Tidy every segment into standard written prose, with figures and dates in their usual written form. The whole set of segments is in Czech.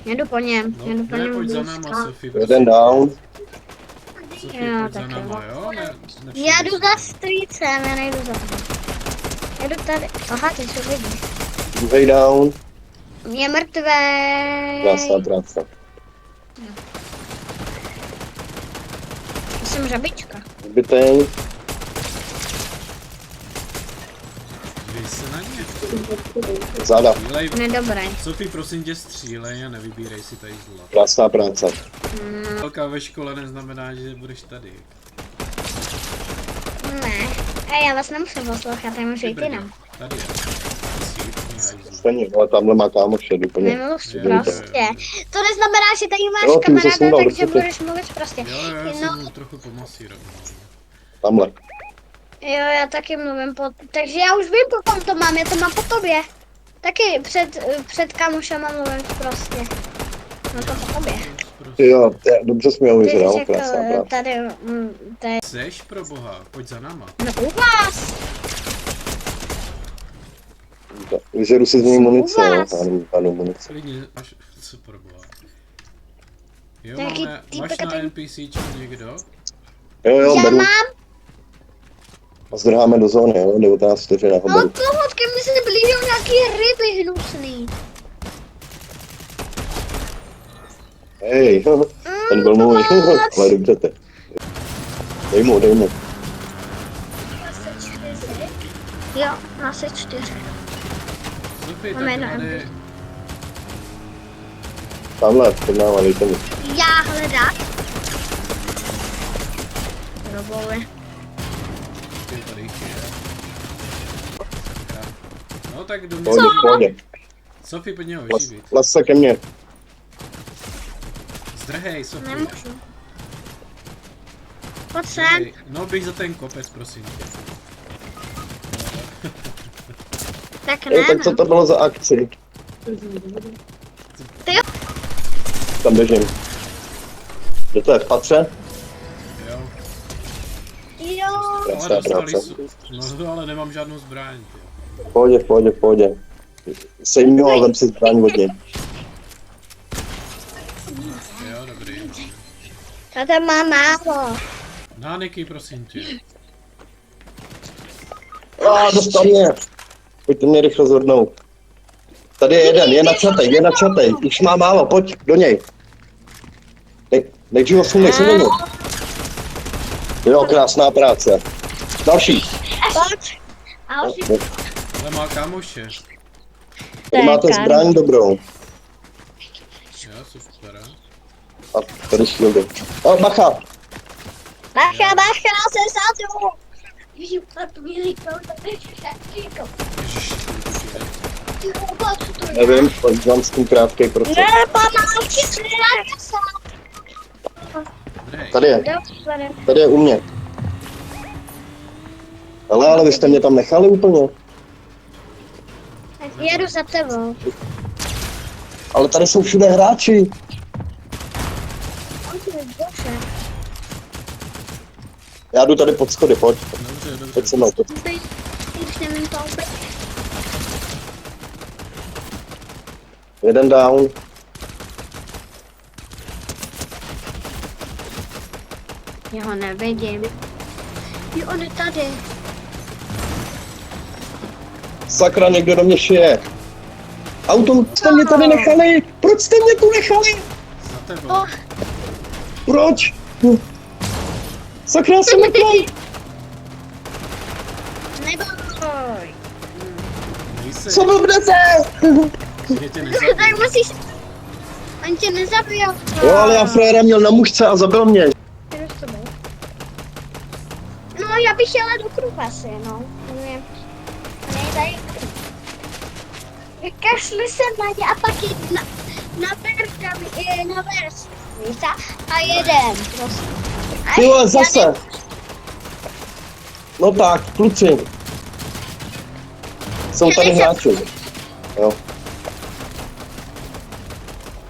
Jedu po něm, No, jedu po ne, něm pojď za blízko. náma, Sofie. Jeden down. Sofie, Jo, pojď za tak náma, jo? Ne, Já jdu za strýcem, já nejdu za tebou. Jedu tady, aha, ty co vidíš. Druhý down. Je mrtvý. Krása. Jsem žabička. Zbytej. Dívej se na ně. Záda. Střílej. Nedobré. Sofie, prosím tě, střílej a nevybírej si tady zlo. Krásná práce. Velká ve škole neznamená, že budeš tady. Ne. A já vás nemusím poslouchat, já můžu jít jinam. Tady je. Stejně, ale tamhle má kámoš jed úplně. Nemluv Jo, prostě. To neznamená, že tady máš Jo, ty už jsi kamaráda, sundal, takže dobře. budeš mluvit prostě. Jo, já No. jsem mu trochu pomasíroval. Tamhle. Jo, já taky mluvím takže já už vím, po kom to mám, já to mám po tobě. Taky před kamošama mluvím prostě. No to po tobě. Jo, dobře jsi mi ho Ty vyzral, řekl, krásná práce. tady, Jseš pro boha, pojď za náma. no u vás. Vyžeru si z něj munice, jo, panu munice. Klidně, až, co pro boha. Jo, Taky máme, máš týpek a na ten- Jo, NPCčku někdo? Já beru. mám, A zdrháme do zóny, jo, 19 vteřin, ho no beru. kohodky mi se blížou nějaký ryby hnusný. Hej, ten byl můj, ale dobře te. Dej mu. Jo, nás je 4. Sofie, Máme tak na tady... Tamhle, před náma, dejte mi. Já hledat. Robové. Ty tady jich je. No tak jdu mě. Pohodě. Sofie, pojď mě ho vyživit. Las se ke mně. Zdrhej, Sofie. Nemůžu. Pojď sem. Zdrhej. No, běž za ten kopec, prosím tě. Tak Jo, ne, tak co to bylo za akci? Ty jo. Tam běžím. Kde to je, v patře? Jo. Jo. Ale Krásná dostali práce. No, ale nemám žádnou zbraň. Ty. V pohodě. Sejm ho a vem si zbraň od něj. Jo, dobrý. Tata má málo. Náneky, prosím tě. Dostal mě. Pojďte mě rychle zhodnout. Tady je jeden, je na čatej. Už má málo, pojď do něj. Nejdřív ho sunej, se do něj. Jo, krásná práce. Další. Pojď. A už Ale má kámoše. Tady máte zbraň dobrou. Jo, super. A tady shieldy. Bacha. Bacha, se sádu. Ježiš, to mi říkal, to je říkal. Ježiši, Nevím, dám s tím krátkej proces. Ne, pamáčky, Zdrhej. Tady je u mě. Ale vy jste mě tam nechali úplně. Jedu za tebou. Ale tady jsou všude hráči. Já jdu tady pod schody, pojď. Dobře. Pojď se mnou. Jeden down. Já ho nevidím. Jo, on je tady. Sakra, někdo do mě šije. Auto, jste mě tady nechali? Proč jste mě tu nechali? Za tebou. Proč? Sakra, jsem mrtvý. Neboj. Nejsi, Co blbnete? že tě Tak nezabiju. musíš... On tě nezabijel. Jo, ale já fréra měl na mužce a zabil mě. Jdu s tebou. No, já bych jela do kruhu asi, no. Nevím. Nejdej. Vykašli se na ně a pak jít na vers. Víš a jeden prostě. Ty vole, zase. No tak, kluci. Jsou tady hráči. Jo.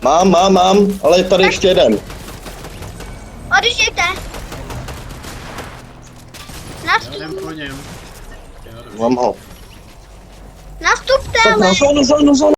Mám, ale je tady ještě jeden. Odjíždějte. Já jdem po něm. Jo, dobře. Mám ho. Nastupte, Tak ale... na zónu, zónu, zónu.